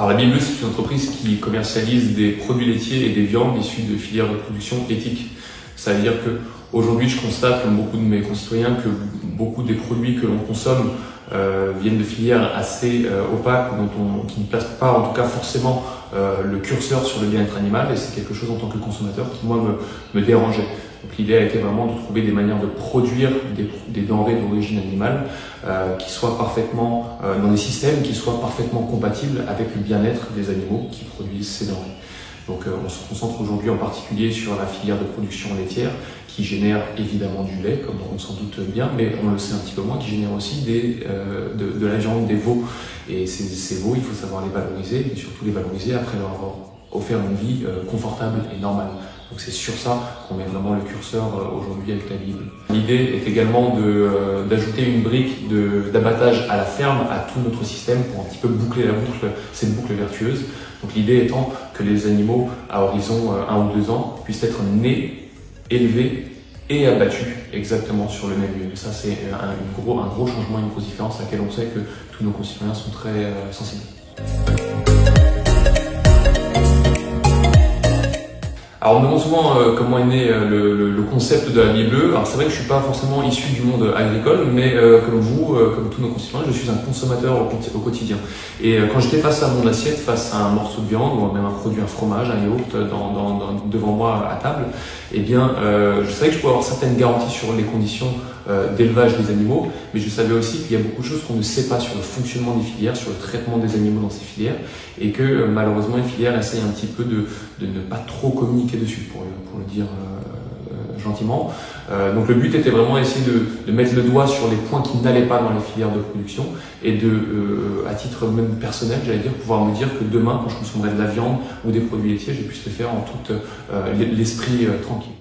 Alors la Bibleu, c'est une entreprise qui commercialise des produits laitiers et des viandes issus de filières de production éthiques. Ça veut dire qu'aujourd'hui, je constate, comme beaucoup de mes concitoyens, que beaucoup des produits que l'on consomme viennent de filières assez opaques, qui ne placent pas en tout cas forcément le curseur sur le bien-être animal, et c'est quelque chose en tant que consommateur qui moi me dérangeait. Donc l'idée a été vraiment de trouver des manières de produire des denrées d'origine animale qui soient parfaitement dans des systèmes qui soient parfaitement compatibles avec le bien-être des animaux qui produisent ces denrées. Donc on se concentre aujourd'hui en particulier sur la filière de production laitière qui génère évidemment du lait, comme on s'en doute bien, mais on le sait un petit peu moins, qui génère aussi de la viande, des veaux. Et ces veaux, il faut savoir les valoriser, et surtout les valoriser après leur avoir offert une vie confortable et normale. Donc c'est sur ça qu'on met vraiment le curseur aujourd'hui avec la Bible. L'idée est également d'ajouter une brique d'abattage à la ferme, à tout notre système, pour un petit peu boucler la boucle, cette boucle vertueuse. Donc l'idée étant que les animaux à horizon 1 ou 2 ans puissent être nés, élevés et abattus exactement sur le même lieu. Et ça c'est un gros changement, une grosse différence à laquelle on sait que tous nos concitoyens sont très sensibles. Alors on me demande souvent comment est né le concept de la Bibleu. Alors c'est vrai que je ne suis pas forcément issu du monde agricole, mais comme vous, comme tous nos concitoyens, je suis un consommateur au quotidien. Et quand j'étais face à mon assiette, face à un morceau de viande ou même un produit, un fromage, un yaourt devant moi à table, eh bien je savais que je pouvais avoir certaines garanties sur les conditions d'élevage des animaux, mais je savais aussi qu'il y a beaucoup de choses qu'on ne sait pas sur le fonctionnement des filières, sur le traitement des animaux dans ces filières, et que malheureusement les filières essayent un petit peu de ne pas trop communiquer dessus, pour le dire gentiment. Donc le but était vraiment essayer de mettre le doigt sur les points qui n'allaient pas dans les filières de production et à titre même personnel, j'allais dire, pouvoir me dire que demain, quand je consommerai de la viande ou des produits laitiers, je puisse le faire en tout l'esprit tranquille.